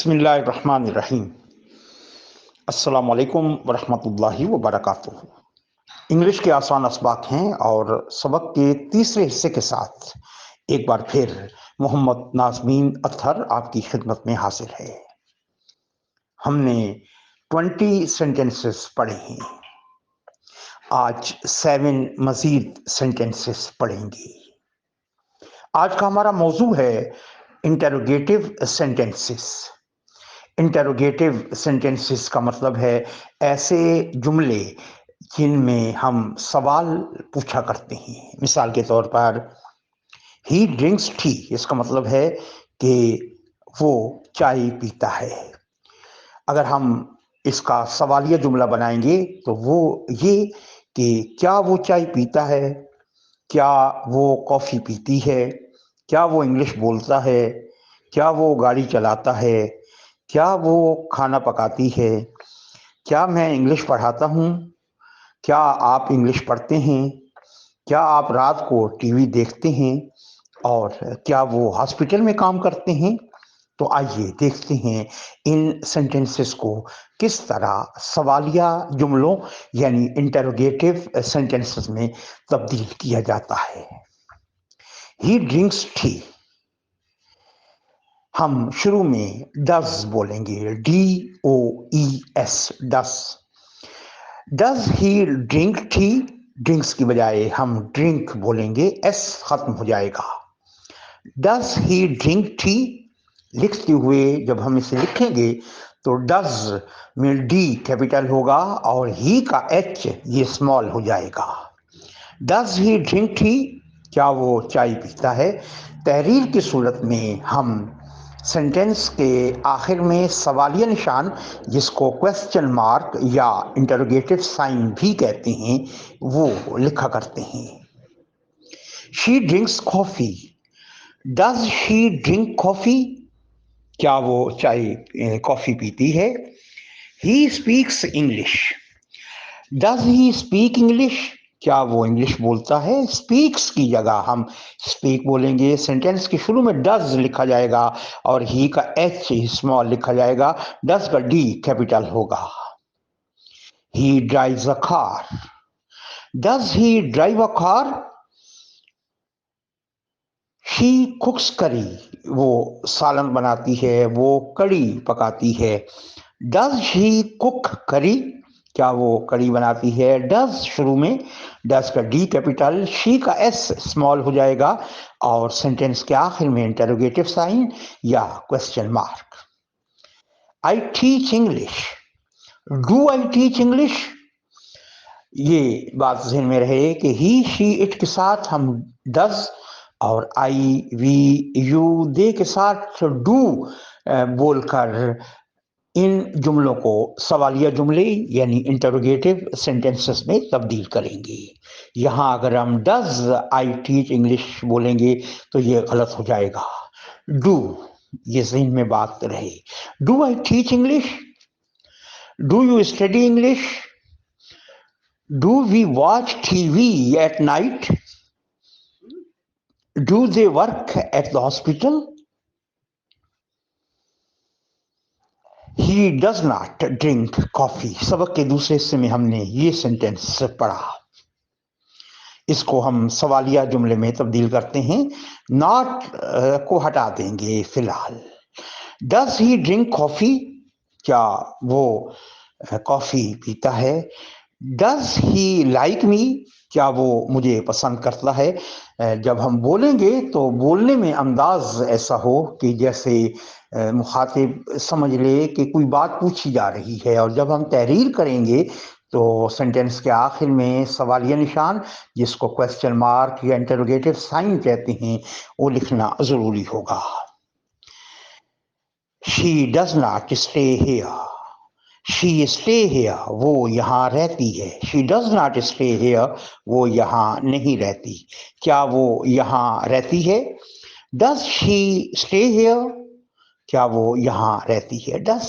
बिस्मिल्लाहिर्रहमानिर्रहीम। अस्सलाम वालेकुम वरहमतुल्लाहि वबरकातुहू। इंग्लिश के आसान असबाक हैं और सबक के तीसरे हिस्से के साथ एक बार फिर मोहम्मद नाज़मीन अत्हर आपकी खिदमत में हाजिर है। हमने 20 सेंटेंसेस पढ़े हैं। आज 7 मज़ीद सेंटेंसेस पढ़ेंगे। आज का हमारा मौजू है इंटेरोगेटिव सेंटेंसेस। इंटेरोगेटिव सेंटेंसेस का मतलब है ऐसे जुमले जिनमें हम सवाल पूछा करते हैं। मिसाल के तौर पर ही ड्रिंक्स टी, इसका मतलब है कि वो चाय पीता है। अगर हम इसका सवालिया जुमला बनाएंगे तो वो ये कि क्या वो चाय पीता है, क्या वो कॉफ़ी पीती है, क्या वो इंग्लिश बोलता है, क्या वो गाड़ी चलाता है, क्या वो खाना पकाती है, क्या मैं इंग्लिश पढ़ाता हूँ, क्या आप इंग्लिश पढ़ते हैं, क्या आप रात को टीवी देखते हैं और क्या वो हॉस्पिटल में काम करते हैं। तो आइए देखते हैं इन सेंटेंसेस को किस तरह सवालिया जुमलों यानी इंटरोगेटिव सेंटेंसेस में तब्दील किया जाता है। ही ड्रिंक्स टी, हम शुरू में डज बोलेंगे, DOES, does. Does he drink tea, drinks की बजाय हम ड्रिंक बोलेंगे, एस खत्म हो जाएगा। डज ही ड्रिंक टी, लिखते हुए जब हम इसे लिखेंगे तो डज में डी कैपिटल होगा और ही का एच ये स्मॉल हो जाएगा। डज ही ड्रिंक टी, क्या वो चाय पीता है। तहरीर की सूरत में हम सेंटेंस के आखिर में सवालिया निशान, जिसको क्वेश्चन मार्क या इंटरोगेटिव साइन भी कहते हैं, वो लिखा करते हैं। She drinks coffee, does she drink coffee, क्या वो चाय कॉफ़ी पीती है। He speaks English, does he speak English, क्या वो इंग्लिश बोलता है। स्पीक्स की जगह हम स्पीक बोलेंगे। सेंटेंस के शुरू में डज लिखा जाएगा और ही का एच स्मॉल लिखा जाएगा, डज का डी कैपिटल होगा। ही drives a car, does he drive a car, she कुक्स करी, वो सालन बनाती है, वो कड़ी पकाती है। डज ही कुक करी, क्या वो कड़ी बनाती है। डज शुरू में, डज का डी कैपिटल, शी का एस स्मॉल हो जाएगा और सेंटेंस के आखिर में इंटरोगेटिव साइन या question mark. I teach English, do I teach English, ये बात ज़हन में रहे कि ही शी इट के साथ हम डज और आई वी यू दे के साथ डू बोलकर इन जुमलों को सवालिया जुमले यानी इंटरोगेटिव सेंटेंसेस में तब्दील करेंगे। यहाँ अगर हम डज आई टीच इंग्लिश बोलेंगे तो ये गलत हो जाएगा। डू, ये ज़हन में बात रहे। Do I teach English, do you study English, do we watch TV at night, do they work at the hospital, he does not drink coffee. सबक के दूसरे हिस्से में हमने ये सेंटेंस पढ़ा। इसको हम सवालिया जुमले में तब्दील करते हैं। नॉट को हटा देंगे फिलहाल। डज ही ड्रिंक कॉफी, क्या वो कॉफी पीता है। डज ही लाइक मी, क्या वो मुझे पसंद करता है। जब हम बोलेंगे तो बोलने में अंदाज ऐसा हो कि जैसे मुखातिब समझ ले कि कोई बात पूछी जा रही है, और जब हम तहरीर करेंगे तो सेंटेंस के आखिर में सवालिया निशान, जिसको क्वेश्चन मार्क या इंटरोगेटिव साइन कहते हैं, वो लिखना ज़रूरी होगा। She does not stay here, she stay here, वो यहाँ रहती है। She does not stay here, वो यहाँ नहीं रहती। क्या वो यहाँ रहती है। डज शी स्टे हियर, क्या वो यहाँ रहती है। डज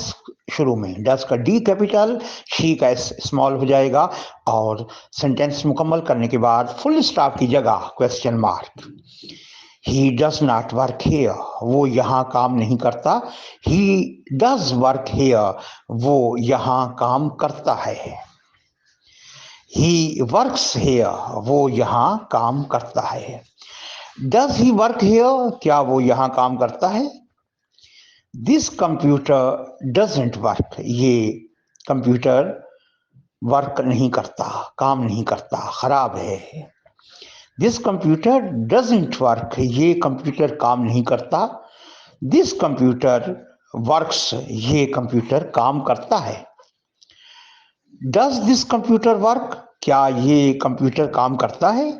शुरू में, डज का डी कैपिटल, शी का एस स्मॉल हो जाएगा और सेंटेंस मुकम्मल करने के बाद फुल स्टॉप की जगह question mark. He does not work here. वो यहाँ काम नहीं करता. He does work here. वो यहाँ काम करता है. He works here. वो यहाँ काम करता है. Does he work here? क्या वो यहाँ काम करता है? This computer doesn't work. ये कंप्यूटर वर्क नहीं करता, काम नहीं करता, खराब है. This computer doesn't work. ये कंप्यूटर काम नहीं करता. This computer works. ये कंप्यूटर काम करता है. Does this computer work? क्या ये कंप्यूटर काम करता है?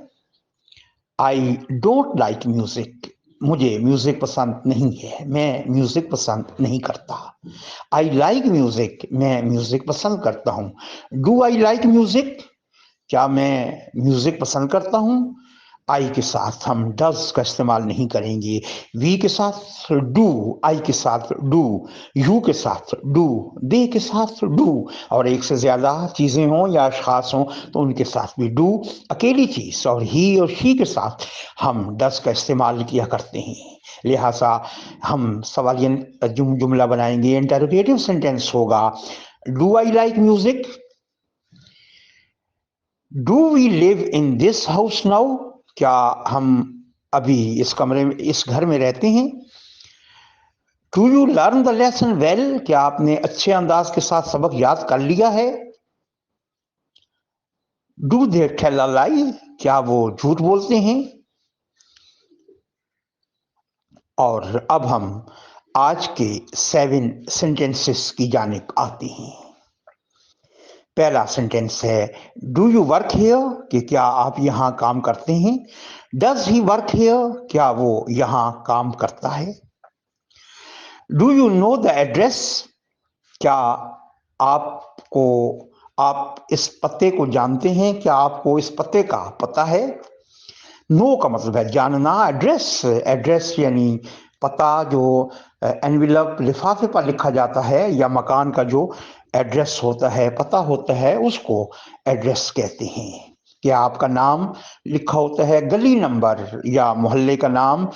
I don't like music. मुझे म्यूजिक पसंद नहीं है. मैं म्यूजिक पसंद नहीं करता. I like music. मैं म्यूजिक पसंद करता हूँ. Do I like music? क्या मैं म्यूजिक पसंद करता हूँ? आई के साथ हम डज का इस्तेमाल नहीं करेंगे. वी के साथ डू, आई के साथ डू, यू के साथ डू, दे के साथ डू, और एक से ज्यादा चीजें हों या अशखास हों तो उनके साथ भी डू. अकेली चीज और ही और शी के साथ हम डज का इस्तेमाल किया करते हैं. लिहाजा हम सवालिया जुमला बनाएंगे. इंटरोगेटिव सेंटेंस होगा do I like music? Do we live in this house now? क्या हम अभी इस कमरे में, इस घर में रहते हैं? Do you learn the lesson well? क्या आपने अच्छे अंदाज के साथ सबक याद कर लिया है? डू दे टेल अ लाई? क्या वो झूठ बोलते हैं? और अब हम आज के 7 सेंटेंसेस की जानिब आते हैं. पहला सेंटेंस है डू यू वर्क हियर? कि क्या आप यहाँ काम करते हैं? Does he work here? क्या वो यहाँ काम करता है? Do you know the address? क्या आप इस पते को जानते हैं? क्या आपको इस पते का पता है? नो का मतलब है जानना. एड्रेस यानी पता, जो एनविलप लिफाफे पर लिखा जाता है या मकान का जो एड्रेस होता है, पता होता है, उसको एड्रेस कहते हैं. क्या आपका नाम लिखा होता है, गली नंबर या मोहल्ले का नाम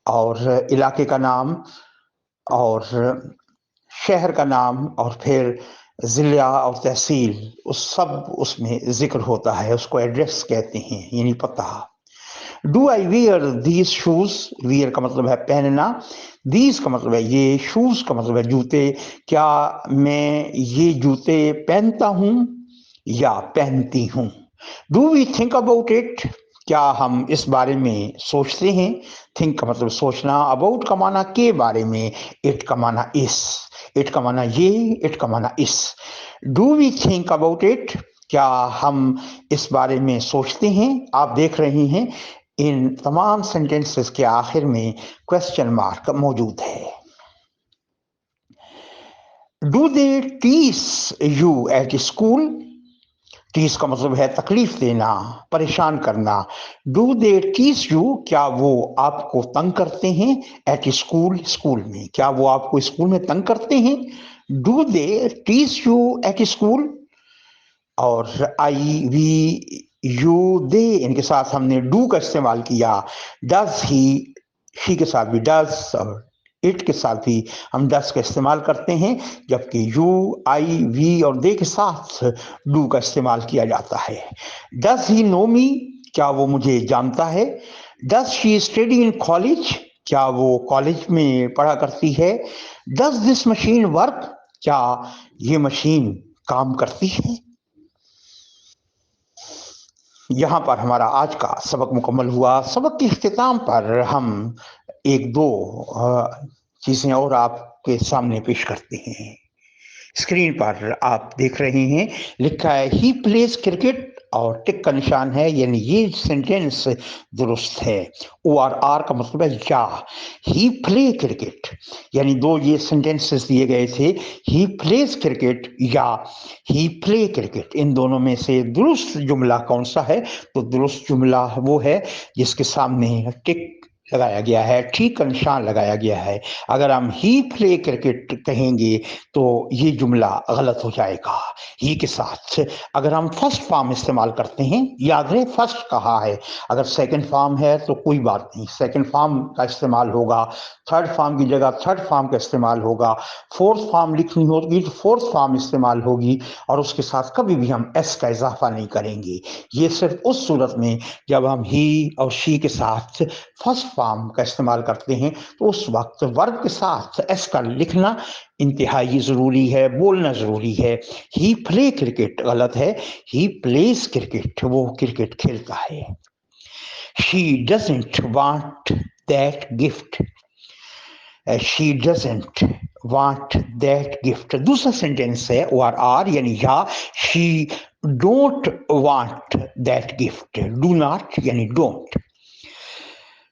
और इलाके का नाम और शहर का नाम और फिर जिला और तहसील, उस सब उसमें जिक्र होता है, उसको एड्रेस कहते हैं, यानी पता. Do I wear these shoes? Wear का मतलब है पहनना. दीज का मतलब है ये. शूज का मतलब है जूते. क्या मैं ये जूते पहनता हूं या पहनती हूं? Do we think about it? क्या हम इस बारे में सोचते हैं? थिंक का मतलब सोचना, अबाउट का माना के बारे में, इट का माना इस, इट का माना ये, इट का माना इस. Do we think about it? क्या हम इस बारे में सोचते हैं? आप देख रहे हैं इन तमाम सेंटेंसेस के आखिर में क्वेश्चन मार्क मौजूद है. डू दे टीस यू एट स्कूल? टीस का मतलब है तकलीफ देना, परेशान करना. डू दे टीस यू? क्या वो आपको तंग करते हैं? एट स्कूल, स्कूल में. क्या वो आपको स्कूल में तंग करते हैं? डू दे टीस यू एट स्कूल? और आई वी यू दे, इनके साथ हमने डू का इस्तेमाल किया. डज ही, शी के साथ भी डज और इट के साथ भी हम डज का इस्तेमाल करते हैं, जबकि यू, आई, वी और दे के साथ डू का इस्तेमाल किया जाता है. डज ही नो मी? क्या वो मुझे जानता है? Does she study in college? क्या वो कॉलेज में पढ़ा करती है? Does this machine work? क्या ये मशीन काम करती है? यहाँ पर हमारा आज का सबक मुकम्मल हुआ. सबक के इख्तिताम पर हम एक दो चीजें और आपके सामने पेश करते हैं. स्क्रीन पर आप देख रहे हैं लिखा है ही प्लेज क्रिकेट और टिक का निशान है, यानी ये सेंटेंस दुरुस्त है. ओ आर आर का मतलब है या. ही प्ले क्रिकेट, यानी दो ये सेंटेंसेस दिए गए थे, ही प्लेज क्रिकेट या ही प्ले क्रिकेट. इन दोनों में से दुरुस्त जुमला कौन सा है? तो दुरुस्त जुमला वो है जिसके सामने टिक लगाया गया है, ठीक का निशान लगाया गया है। अगर हम ही प्ले क्रिकेट कहेंगे तो ये जुमला गलत हो जाएगा। ही के साथ अगर हम फर्स्ट फॉर्म इस्तेमाल करते हैं, याद रहे फर्स्ट कहा है, अगर सेकंड फॉर्म है तो कोई बात नहीं, सेकंड फॉर्म का इस्तेमाल होगा। थर्ड फॉर्म की जगह थर्ड फॉर्म का इस्तेमाल होगा। फोर्थ फॉर्म लिखनी होगी तो फोर्थ फॉर्म इस्तेमाल होगी, और उसके साथ कभी भी हम एस का इजाफा नहीं करेंगे। ये सिर्फ उस सूरत में जब हम ही और शी के साथ फर्स्ट फॉर्म का इस्तेमाल करते हैं, तो उस वक्त वर्ब के साथ एस का लिखना इंतहाई ज़रूरी है, बोलना ज़रूरी है। ही प्ले क्रिकेट गलत है, ही प्लेस क्रिकेट, वो क्रिकेट खेलता है। She doesn't want that gift, she doesn't want that gift. दूसरा सेंटेंस है ओ आर आर यानी या, she don't want that gift, do not यानी don't.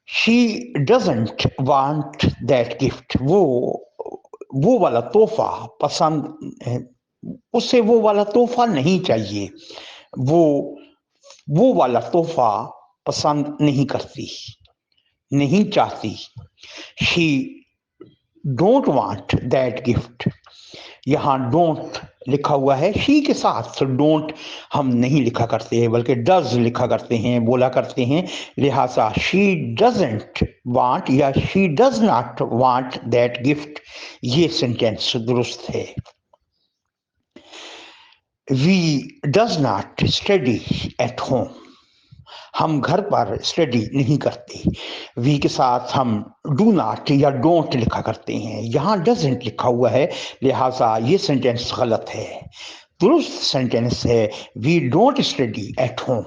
She doesn't want that gift, वो वाला तोहफा पसंद, उसे वो वाला तोहफा नहीं चाहिए, वो वो वाला तोहफा पसंद नहीं करती, नहीं चाहती। She don't want that gift, यहाँ डोंट लिखा हुआ है, शी के साथ डोंट हम नहीं लिखा करते हैं, बल्कि डज लिखा करते हैं, बोला करते हैं। लिहाजा शी डजंट वांट या she does not want that gift, ये सेंटेंस दुरुस्त है। We does not study at home, हम घर पर स्टडी नहीं करते। वी के साथ हम डू नॉट या डोंट लिखा करते हैं, यहाँ डजंट लिखा हुआ है, लिहाजा ये सेंटेंस गलत है। दुरुस्त सेंटेंस है we don't study at home,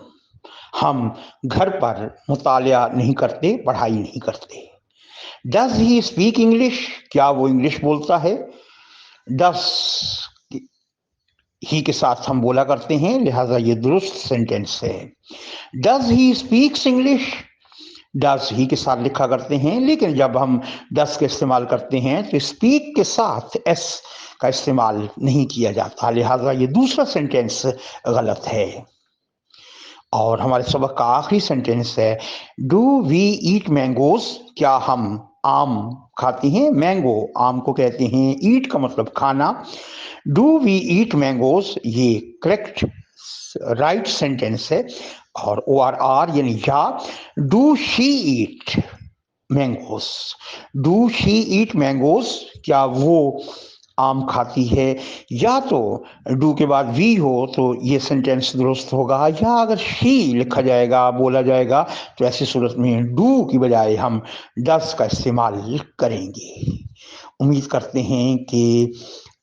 हम घर पर मुतालिया नहीं करते, पढ़ाई नहीं करते। डज ही स्पीक इंग्लिश, क्या वो इंग्लिश बोलता है? डज ही के साथ हम बोला करते हैं, लिहाजा ये दुरुस्त सेंटेंस है। Does he speaks English, does he के साथ लिखा करते हैं, लेकिन जब हम डज का इस्तेमाल करते हैं तो स्पीक के साथ एस का इस्तेमाल नहीं किया जाता, लिहाजा ये दूसरा सेंटेंस गलत है। और हमारे सबक का आखिरी सेंटेंस है डू वी ईट मैंगोज, क्या हम आम खाते हैं? मैंगो आम को कहते हैं, ईट का मतलब खाना। डू वी ईट मैंगोज ये करेक्ट राइट सेंटेंस है। और ओ आर आर यानी या, do she eat mangoes, do she eat mangoes, क्या वो आम खाती है? या तो डू के बाद वी हो तो ये सेंटेंस दुरुस्त होगा, या अगर शी लिखा जाएगा, बोला जाएगा, तो ऐसी सूरत में डू की बजाय हम डस का इस्तेमाल करेंगे। उम्मीद करते हैं कि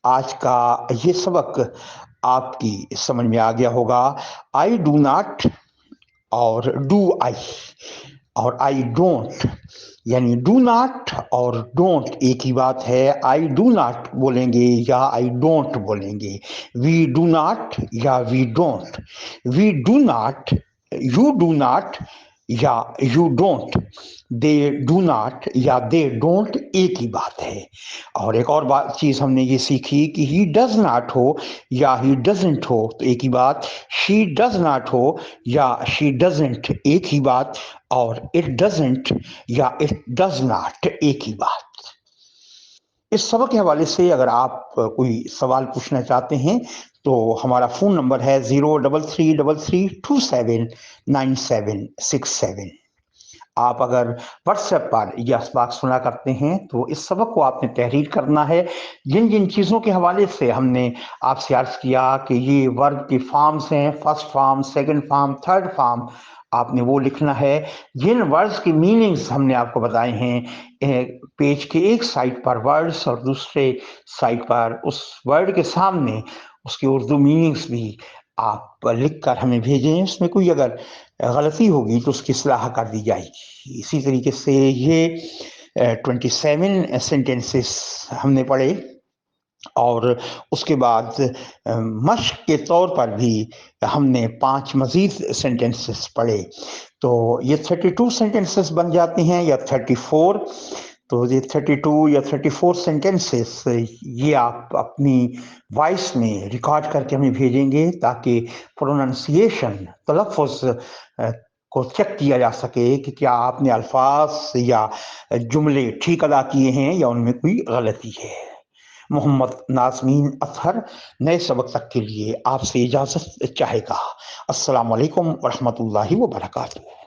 आज का ये सबक आपकी समझ में आ गया होगा। आई डू नॉट और डू आई और आई डोंट, यानी डू नॉट और डोंट एक ही बात है। आई डू नॉट बोलेंगे या आई डोंट बोलेंगे, वी डू नॉट या we don't, we do not, you do not या you don't, they do not या दे डोंट एक ही बात है। और एक और बात चीज़ हमने ये सीखी कि ही डज नॉट हो या ही डजंट हो तो एक ही बात, शी डज नॉट हो या शी डजंट एक ही बात, और इट डजंट या इट डज नॉट एक ही बात। इस सबक के हवाले से अगर आप कोई सवाल पूछना चाहते हैं तो हमारा फ़ोन नंबर है 0333279767। आप अगर व्हाट्सएप पर यह असबाक सुना करते हैं तो इस सबक को आपने तहरीर करना है। जिन जिन चीज़ों के हवाले से हमने आपसे अर्ज़ किया कि ये वर्ब के फॉर्म्स हैं, first form, second form, third form, आपने वो लिखना है। जिन वर्ड्स की मीनिंग्स हमने आपको बताए हैं, पेज के एक साइड पर वर्ड्स और दूसरे साइड पर उस वर्ड के सामने उसकी उर्दू मीनिंग्स भी आप लिख कर हमें भेजें। उसमें कोई अगर गलती होगी तो उसकी इस्लाह कर दी जाएगी। इसी तरीके से ये 27 सेंटेंसेस हमने पढ़े, और उसके बाद मश्क के तौर पर भी हमने 5 मज़ीद सेंटेंसेस पढ़े। तो ये 32 सेंटेंसेस बन जाते हैं या 34। तो ये 32 या 34 सेंटेंसेस ये आप अपनी वॉइस में रिकॉर्ड करके हमें भेजेंगे ताकि प्रोनाउंसिएशन, तलफ़्फ़ुज़ को चेक किया जा सके कि क्या आपने अल्फाज या जुमले ठीक अदा किए हैं या उनमें कोई गलती है। मोहम्मद नाज़मीन अतहर नए सबक तक के लिए आपसे इजाज़त चाहेगा। अस्सलाम वालेकुम व रहमतुल्लाहि व बरकातहू।